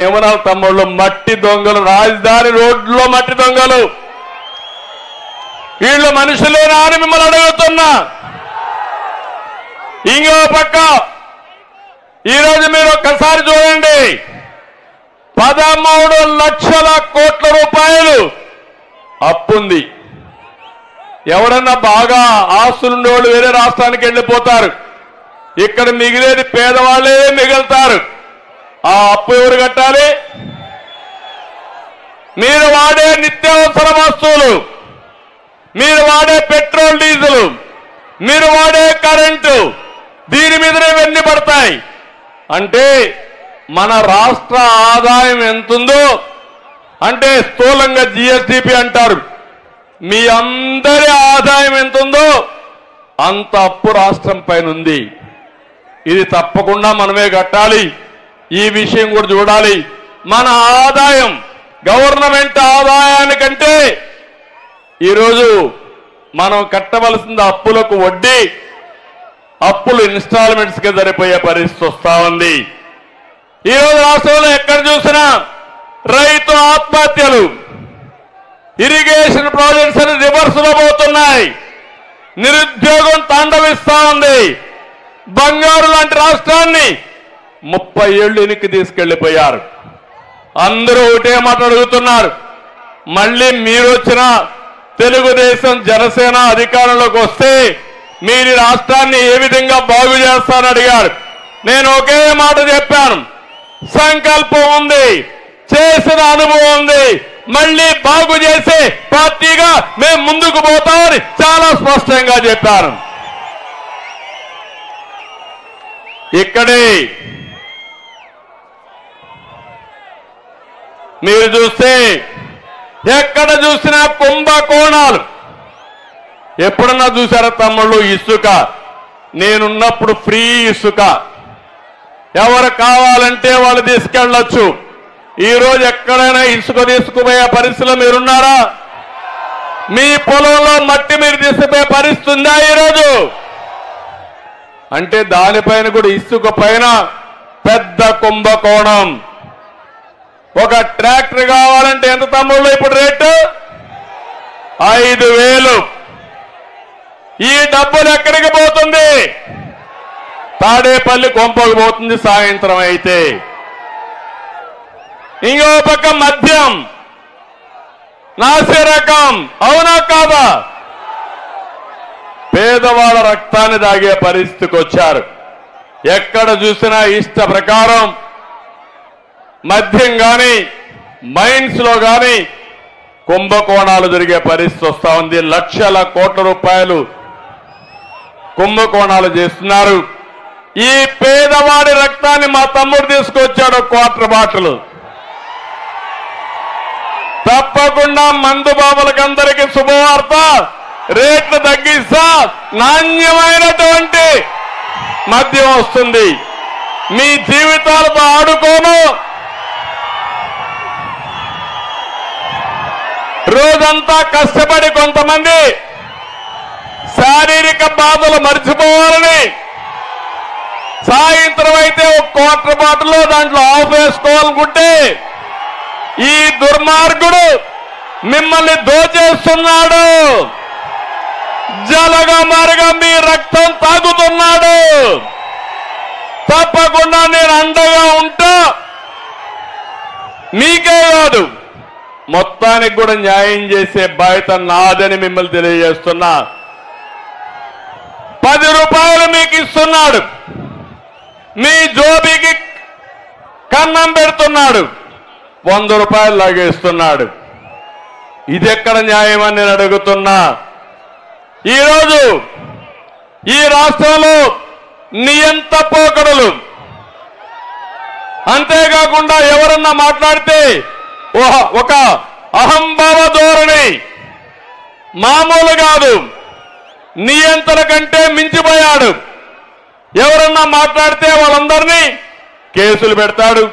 ఏమనాలి తమ్ముళ్ళు, మట్టి దొంగలు, రాజధాని రోడ్లో మట్టి దొంగలు, వీళ్ళు మనుషులేనా అని మిమ్మల్ని అడుగుతున్నా. ఇంకో పక్క ఈరోజు మీరు ఒక్కసారి చూడండి, 13 లక్షల కోట్ల రూపాయలు అప్పుంది. ఎవరన్నా బాగా ఆస్తులుండే వాళ్ళు వేరే రాష్ట్రానికి వెళ్ళిపోతారు, ఇక్కడ మిగిలేది పేదవాళ్లే మిగులుతారు. ఆ అప్పు ఎవరు కట్టాలి? మీరు వాడే నిత్యావసర వస్తువులు, మీరు వాడే పెట్రోల్ డీజిల్, మీరు వాడే కరెంటు, దీని మీదనే ఇవన్నీ పడతాయి. అంటే మన రాష్ట్ర ఆదాయం ఎంతుందో, అంటే స్థూలంగా జిఎస్డిపి అంటారు, మీ అందరి ఆదాయం ఎంతుందో అంత అప్పు రాష్ట్రం పైన ఉంది. ఇది తప్పకుండా మనమే కట్టాలి. ఈ విషయం కూడా చూడాలి. మన ఆదాయం గవర్నమెంట్ ఆదాయానికంటే ఈరోజు మనం కట్టవలసిన అప్పులకు వడ్డీ, అప్పులు ఇన్స్టాల్మెంట్స్ కి సరిపోయే పరిస్థితి వస్తా ఉంది. ఈరోజు రాష్ట్రంలో ఎక్కడ చూసినా రైతు ఆత్మహత్యలు, ఇరిగేషన్ ప్రాజెక్ట్స్ అని రివర్స్ లో పోతున్నాయి, నిరుద్యోగం తాండవిస్తా ఉంది. బంగారు లాంటి రాష్ట్రాన్ని 30 ఏళ్లు వెనక్కి తీసుకెళ్లిపోయారు. అందరూ ఒకటే మాట అడుగుతున్నారు, మళ్ళీ మీరు వచ్చిన తెలుగుదేశం జనసేన అధికారంలోకి వస్తే మీరు రాష్ట్రాన్ని ఏ విధంగా బాగు చేస్తారని అడిగారు. నేను ఒకే మాట చెప్పాను, సంకల్పం ఉంది, చేసిన అనుభవం ఉంది, మళ్ళీ బాగు చేసే పార్టీగా మేము ముందుకు పోతామని చాలా స్పష్టంగా చెప్పాను. ఇక్కడే మీరు చూస్తే ఎక్కడ చూసినా కుంభకోణాలు. ఎప్పుడన్నా చూసారా తమ్ముళ్ళు? ఇసుక నేనున్నప్పుడు ఫ్రీ ఇసుక, ఎవరు కావాలంటే వాళ్ళు తీసుకెళ్ళొచ్చు. ఈరోజు ఎక్కడైనా ఇసుక తీసుకుపోయే పరిస్థితిలో మీరున్నారా? మీ పొలంలో మట్టి మీరు తీసుకుపోయే పరిస్థితి ఉందా ఈరోజు? అంటే దానిపైన కూడా ఇసుక పైన పెద్ద కుంభకోణం. ఒక ట్రాక్టర్ కావాలంటే ఎంత తమ్ముళ్ళు ఇప్పుడు రేటు? 5,000. ఈ డబ్బులు ఎక్కడికి పోతుంది? తాడేపల్లి కొంపకు పోతుంది సాయంత్రం అయితే. ఇంకో పక్క మద్యం నాసి రకం, అవునా కాదా? పేదవాళ్ళ రక్తాన్ని తాగే పరిస్థితికి వచ్చారు. ఎక్కడ చూసినా ఇష్ట ప్రకారం మద్యం కానీ మైన్స్ లో కానీ కుంభకోణాలు జరిగే పరిస్థితి వస్తా ఉంది. లక్షల కోట్ల రూపాయలు కుంభకోణాలు చేస్తున్నారు. ఈ పేదవాడి రక్తాన్ని మా తమ్ముడు తీసుకొచ్చాడు, క్వార్టర్ బాటిల్. తప్పకుండా మందు బాబులకు అందరికీ శుభవార్త, రేట్లు తగ్గిస్తా, నాణ్యమైనటువంటి మద్యం వస్తుంది. మీ జీవితాలతో ఆడుకోను, రోజంతా కష్టపడి కొంతమంది శారీరక బాధలు మర్చిపోవాలని సాయంత్రం అయితే ఒక క్వార్టర్ బాటిల్లో దాంట్లో ఆఫ్ వేసుకోవాలనుకుంటే ఈ దుర్మార్గుడు మిమ్మల్ని దోచేస్తున్నాడు, జలగమారుగా మీ రక్తం తాగుతున్నాడు. తప్పకుండా నేను అండగా ఉంటా, మీకే కాదు మొత్తానికి కూడా న్యాయం చేసే బాధ్యత నాదని మిమ్మల్ని తెలియజేస్తున్నా. 10 రూపాయలు మీకు ఇస్తున్నాడు, మీ జోబీకి కన్నం పెడుతున్నాడు, 100 రూపాయలు లాగేస్తున్నాడు. ఇది ఎక్కడ న్యాయం అని నేను అడుగుతున్నా. ఈరోజు ఈ రాష్ట్రంలో నియంత పోకడలు, అంతేకాకుండా ఎవరన్నా మాట్లాడితే ఒక అహంభావ ధోరణి, మామూలు కాదు, నియంత్రణ కంటే మించిపోయాడు. ఎవరన్నా మాట్లాడితే వాళ్ళందరినీ కేసులు పెడతాడు,